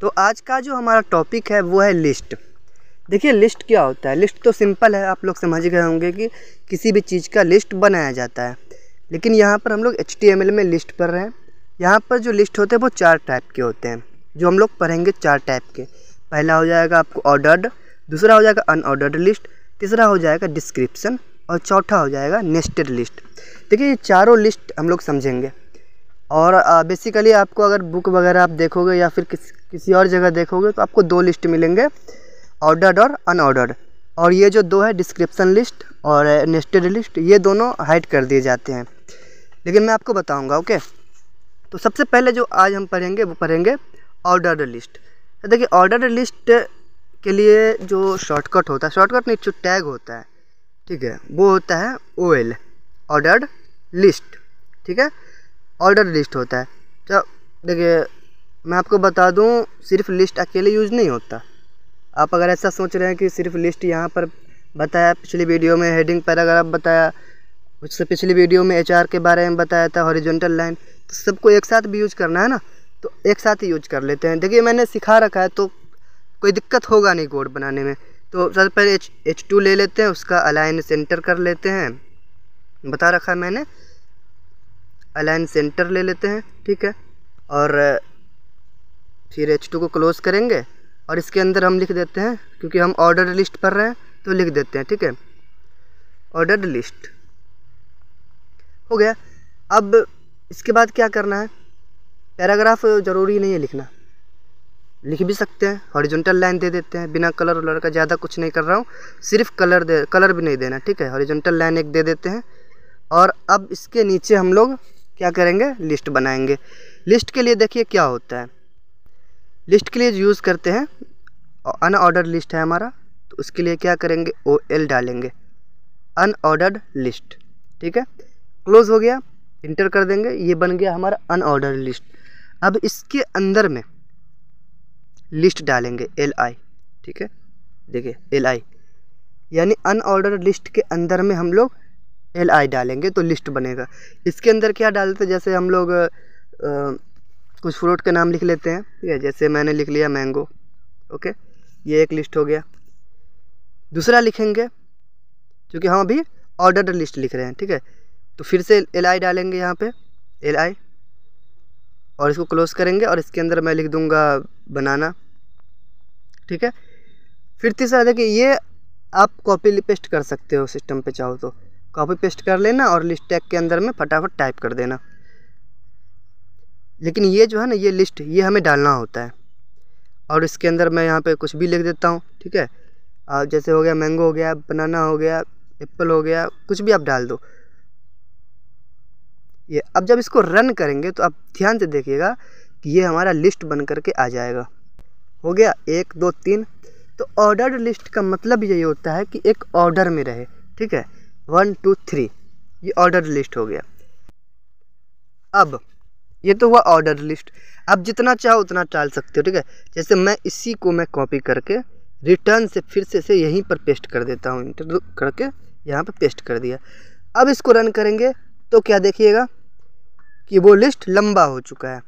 तो आज का जो हमारा टॉपिक है वो है लिस्ट। देखिए लिस्ट क्या होता है। लिस्ट तो सिंपल है, आप लोग समझ गए होंगे कि किसी भी चीज़ का लिस्ट बनाया जाता है। लेकिन यहाँ पर हम लोग HTML में लिस्ट पढ़ रहे हैं। यहाँ पर जो लिस्ट होते हैं वो 4 टाइप के होते हैं, जो हम लोग पढ़ेंगे 4 टाइप के। पहला हो जाएगा आपको ऑर्डर्ड, दूसरा हो जाएगा अनऑर्डर्ड लिस्ट, तीसरा हो जाएगा डिस्क्रिप्शन और चौथा हो जाएगा नेस्टेड लिस्ट। देखिए ये चारों लिस्ट हम लोग समझेंगे। और बेसिकली आपको अगर बुक वगैरह आप देखोगे या फिर किसी और जगह देखोगे तो आपको 2 लिस्ट मिलेंगे, ऑर्डर्ड और अनऑर्डर्ड। और ये जो 2 है डिस्क्रिप्शन लिस्ट और नेस्टेड लिस्ट, ये दोनों हाइड कर दिए जाते हैं। लेकिन मैं आपको बताऊंगा। ओके, तो सबसे पहले जो आज हम पढ़ेंगे वो पढ़ेंगे ऑर्डर्ड लिस्ट। तो देखिए ऑर्डर्ड लिस्ट के लिए जो शॉर्टकट होता है, शॉर्टकट नहीं, जो टैग होता है, ठीक है, वो होता है OL, ऑर्डर्ड लिस्ट। ठीक है, ऑर्डर लिस्ट होता है। तो देखिए मैं आपको बता दूं, सिर्फ लिस्ट अकेले यूज़ नहीं होता। आप अगर ऐसा सोच रहे हैं कि सिर्फ लिस्ट यहाँ पर बताया, पिछली वीडियो में हेडिंग पैराग्राफ बताया, उससे पिछली वीडियो में HR के बारे में बताया था, हॉरिजॉन्टल लाइन, तो सबको एक साथ भी यूज करना है ना, तो एक साथ ही यूज कर लेते हैं। देखिए मैंने सिखा रखा है तो कोई दिक्कत होगा नहीं कोड बनाने में। तो सबसे पहले H2 ले लेते हैं, उसका अलाइन सेंटर कर लेते हैं, बता रखा है मैंने, अलाइन सेंटर ले लेते हैं। ठीक है, और फिर H2 को क्लोज करेंगे और इसके अंदर हम लिख देते हैं, क्योंकि हम ऑर्डर्ड लिस्ट पढ़ रहे हैं तो लिख देते हैं। ठीक है, ऑर्डर्ड लिस्ट हो गया। अब इसके बाद क्या करना है, पैराग्राफ ज़रूरी नहीं है लिखना, लिख भी सकते हैं, हॉरिजॉन्टल लाइन दे देते हैं बिना कलर वलर का। ज़्यादा कुछ नहीं कर रहा हूँ, सिर्फ कलर भी नहीं देना। ठीक है, हॉरिजॉन्टल लाइन एक दे देते हैं। और अब इसके नीचे हम लोग क्या करेंगे, लिस्ट बनाएंगे। लिस्ट के लिए देखिए क्या होता है, लिस्ट के लिए यूज़ करते हैं अनऑर्डर्ड लिस्ट है हमारा, तो उसके लिए क्या करेंगे, OL डालेंगे, अनऑर्डर्ड लिस्ट। ठीक है, क्लोज हो गया, इंटर कर देंगे, ये बन गया हमारा अनऑर्डर्ड लिस्ट। अब इसके अंदर में लिस्ट डालेंगे LI। ठीक है, देखिए LI यानी अनऑर्डर्ड लिस्ट के अंदर में हम लोग LI डालेंगे तो लिस्ट बनेगा। इसके अंदर क्या डालते हैं, जैसे हम लोग कुछ फ्रूट के नाम लिख लेते हैं। ठीक है, जैसे मैंने लिख लिया मैंगो। ओके, ये एक लिस्ट हो गया। दूसरा लिखेंगे, क्योंकि हम अभी ऑर्डर्ड लिस्ट लिख रहे हैं। ठीक है, तो फिर से LI डालेंगे यहाँ पे, LI, और इसको क्लोज करेंगे और इसके अंदर मैं लिख दूंगा बनाना। ठीक है, फिर तीसरा देखिए, ये आप कॉपी पेस्ट कर सकते हो, सिस्टम पे चाहो तो कॉपी पेस्ट कर लेना और लिस्ट टैग के अंदर में फटाफट टाइप कर देना। लेकिन ये जो है ना, ये लिस्ट ये हमें डालना होता है। और इसके अंदर मैं यहाँ पे कुछ भी लिख देता हूँ। ठीक है, जैसे हो गया मैंगो हो गया, बनाना हो गया, एप्पल हो गया, कुछ भी आप डाल दो ये। अब जब इसको रन करेंगे तो आप ध्यान से देखिएगा कि ये हमारा लिस्ट बन करके आ जाएगा। हो गया 1 2 3। तो ऑर्डर्ड लिस्ट का मतलब यही होता है कि एक ऑर्डर में रहे। ठीक है, 1 2 3, ये ऑर्डर्ड लिस्ट हो गया। अब ये तो हुआ ऑर्डर्ड लिस्ट। अब जितना चाहो उतना डाल सकते हो। ठीक है, जैसे मैं इसी को मैं कॉपी करके रिटर्न से फिर से यहीं पर पेस्ट कर देता हूँ, इंटर करके यहाँ पर पेस्ट कर दिया। अब इसको रन करेंगे तो क्या देखिएगा कि वो लिस्ट लंबा हो चुका है।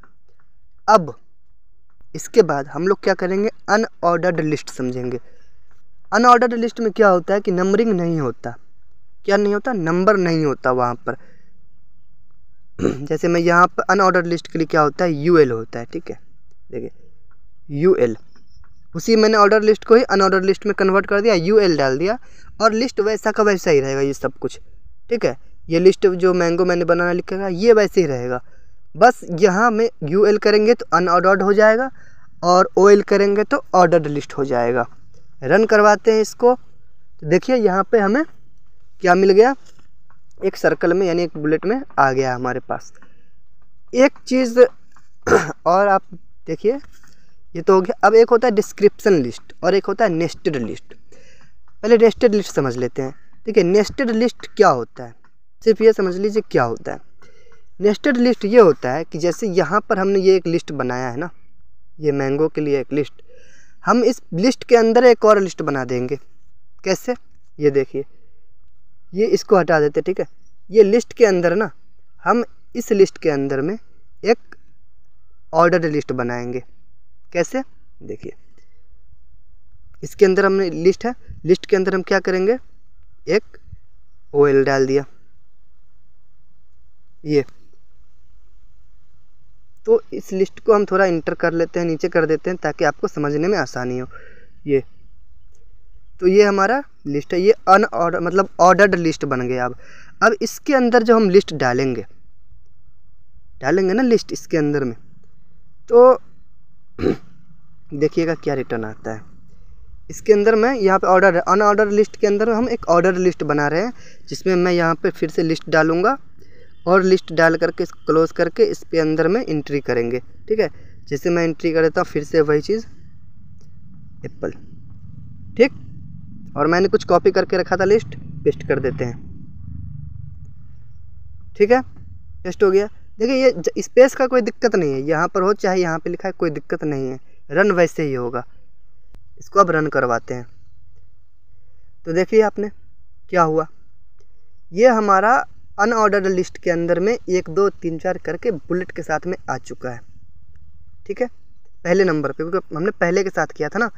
अब इसके बाद हम लोग क्या करेंगे, अनऑर्डर्ड लिस्ट समझेंगे। अनऑर्डर्ड लिस्ट में क्या होता है कि नंबरिंग नहीं होता। क्या नहीं होता, नंबर नहीं होता वहाँ पर। जैसे मैं यहाँ पर अनऑर्डर्ड लिस्ट के लिए क्या होता है, UL होता है। ठीक है, देखिए UL, उसी मैंने ऑर्डर लिस्ट को ही अनऑर्डर्ड लिस्ट में कन्वर्ट कर दिया, UL डाल दिया, और लिस्ट वैसा का वैसा ही रहेगा ये सब कुछ। ठीक है, ये लिस्ट जो मैंगो मैंने बनाना लिखेगा ये वैसे ही रहेगा, बस यहाँ में UL करेंगे तो अनऑर्डर्ड हो जाएगा और OL करेंगे तो ऑर्डर्ड लिस्ट हो जाएगा। रन करवाते हैं इसको, तो देखिए यहाँ पे हमें क्या मिल गया, एक सर्कल में यानी एक बुलेट में आ गया हमारे पास। एक चीज़ और आप देखिए, ये तो हो गया। अब एक होता है डिस्क्रिप्शन लिस्ट और एक होता है नेस्टेड लिस्ट। पहले नेस्टेड लिस्ट समझ लेते हैं। ठीक है, नेस्टेड लिस्ट क्या होता है, सिर्फ ये समझ लीजिए क्या होता है। नेस्टेड लिस्ट ये होता है कि जैसे यहाँ पर हमने ये एक लिस्ट बनाया है ना, ये मैंगो के लिए एक लिस्ट, हम इस लिस्ट के अंदर एक और लिस्ट बना देंगे। कैसे, ये देखिए, ये इसको हटा देते। ठीक है, ये लिस्ट के अंदर ना हम इस लिस्ट के अंदर में एक ऑर्डर्ड लिस्ट बनाएंगे। कैसे, देखिए इसके अंदर हमने लिस्ट है, लिस्ट के अंदर हम क्या करेंगे, एक OL डाल दिया ये। तो इस लिस्ट को हम थोड़ा इंटर कर लेते हैं, नीचे कर देते हैं ताकि आपको समझने में आसानी हो। ये तो ये हमारा लिस्ट है, ये अनऑर्डर मतलब ऑर्डर्ड लिस्ट बन गया। अब इसके अंदर जो हम लिस्ट डालेंगे ना लिस्ट इसके अंदर में, तो देखिएगा क्या रिटर्न आता है। इसके अंदर मैं यहाँ पे ऑर्डर है, अनऑर्डर लिस्ट के अंदर हम एक ऑर्डर लिस्ट बना रहे हैं, जिसमें मैं यहाँ पे फिर से लिस्ट डालूँगा और लिस्ट डाल करके क्लोज करके इस पे अंदर में एंट्री करेंगे। ठीक है, जैसे मैं एंट्री कर देता हूँ फिर से वही चीज़ एप्पल। ठीक, और मैंने कुछ कॉपी करके रखा था लिस्ट, पेस्ट कर देते हैं। ठीक है, पेस्ट हो गया। देखिए ये स्पेस का कोई दिक्कत नहीं है, यहाँ पर हो चाहे यहाँ पे लिखा है, कोई दिक्कत नहीं है, रन वैसे ही होगा। इसको अब रन करवाते हैं। तो देखिए आपने क्या हुआ, ये हमारा अनऑर्डर्ड लिस्ट के अंदर में 1 2 3 4 करके बुलेट के साथ में आ चुका है। ठीक है, पहले नंबर पे, क्योंकि हमने पहले के साथ किया था ना।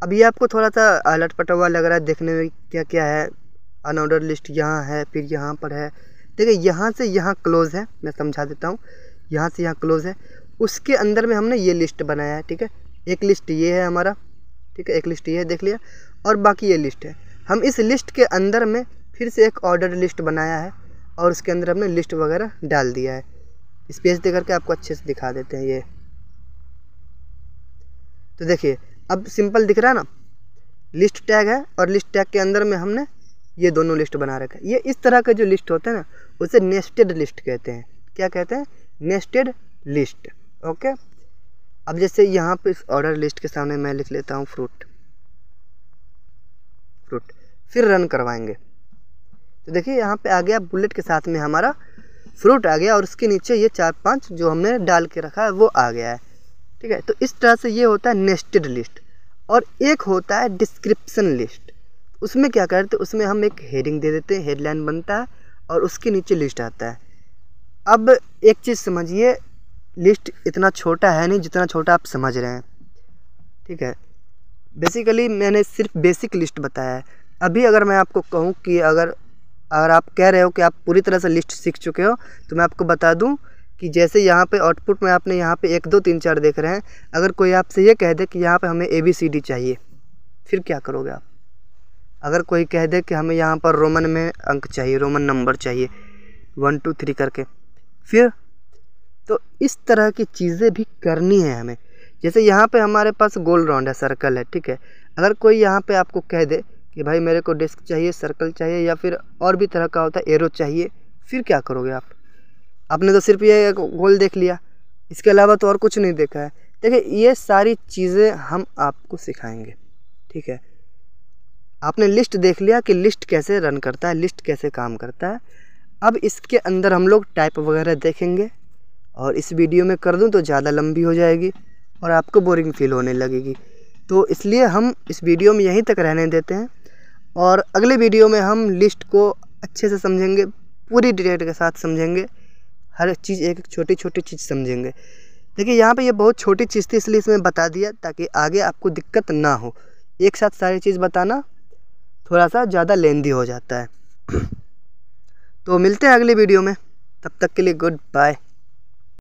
अब ये आपको थोड़ा सा अलट पटा हुआ लग रहा है देखने में, क्या क्या है। अनऑर्डर्ड लिस्ट यहाँ है, फिर यहाँ पर है। देखिए यहाँ से यहाँ क्लोज़ है, मैं समझा देता हूँ। यहाँ से यहाँ क्लोज़ है, उसके अंदर में हमने ये लिस्ट बनाया है। ठीक है, एक लिस्ट ये है हमारा, ठीक है, एक लिस्ट ये है देख लिया, और बाकी ये लिस्ट है। हम इस लिस्ट के अंदर में फिर से एक ऑर्डर लिस्ट बनाया है और उसके अंदर हमने लिस्ट वगैरह डाल दिया है। स्पेस दे करके आपको अच्छे से दिखा देते हैं ये। तो देखिए अब सिंपल दिख रहा है ना, लिस्ट टैग है और लिस्ट टैग के अंदर में हमने ये दोनों लिस्ट बना रखा है। ये इस तरह का जो लिस्ट होता है ना, उसे नेस्टेड लिस्ट कहते हैं। क्या कहते हैं? Nested list. ओके, अब जैसे यहाँ पे इस ऑर्डर लिस्ट के सामने मैं लिख लेता हूँ फ्रूट, फिर रन करवाएंगे। तो देखिए यहाँ पे आ गया बुलेट के साथ में हमारा फ्रूट आ गया, और उसके नीचे ये 4 5 जो हमने डाल के रखा है वो आ गया है। ठीक है, तो इस तरह से ये होता है नेस्टेड लिस्ट। और एक होता है डिस्क्रिप्शन लिस्ट। उसमें क्या करते हैं, उसमें हम एक हेडिंग दे देते हैं, हेडलाइन बनता है और उसके नीचे लिस्ट आता है। अब एक चीज़ समझिए, लिस्ट इतना छोटा है नहीं जितना छोटा आप समझ रहे हैं। ठीक है, बेसिकली मैंने सिर्फ बेसिक लिस्ट बताया है। अभी अगर मैं आपको कहूँ कि अगर आप कह रहे हो कि आप पूरी तरह से लिस्ट सीख चुके हो, तो मैं आपको बता दूं कि जैसे यहाँ पे आउटपुट में आपने यहाँ पे 1 2 3 4 देख रहे हैं, अगर कोई आपसे ये कह दे कि यहाँ पे हमें ABCD चाहिए, फिर क्या करोगे आप? अगर कोई कह दे कि हमें यहाँ पर रोमन में अंक चाहिए, रोमन नंबर चाहिए 1 2 3 करके, फिर तो इस तरह की चीज़ें भी करनी है हमें। जैसे यहाँ पे हमारे पास गोल राउंड है, सर्कल है। ठीक है, अगर कोई यहाँ पे आपको कह दे कि भाई मेरे को डिस्क चाहिए, सर्कल चाहिए, या फिर और भी तरह का होता है एरो चाहिए, फिर क्या करोगे आप? आपने तो सिर्फ ये गोल देख लिया, इसके अलावा तो और कुछ नहीं देखा है। देखिए ये सारी चीज़ें हम आपको सिखाएंगे। ठीक है, आपने लिस्ट देख लिया कि लिस्ट कैसे रन करता है, लिस्ट कैसे काम करता है। अब इसके अंदर हम लोग टाइप वगैरह देखेंगे, और इस वीडियो में कर दूं तो ज़्यादा लंबी हो जाएगी और आपको बोरिंग फील होने लगेगी। तो इसलिए हम इस वीडियो में यहीं तक रहने देते हैं, और अगले वीडियो में हम लिस्ट को अच्छे से समझेंगे, पूरी डिटेल के साथ समझेंगे, हर चीज़ एक एक छोटी छोटी चीज़ समझेंगे। देखिए यहाँ पे ये बहुत छोटी चीज़ थी, इसलिए इसमें बता दिया ताकि आगे आपको दिक्कत ना हो। एक साथ सारी चीज़ बताना थोड़ा सा ज़्यादा लेंदी हो जाता है। तो मिलते हैं अगली वीडियो में, तब तक के लिए गुड बाय।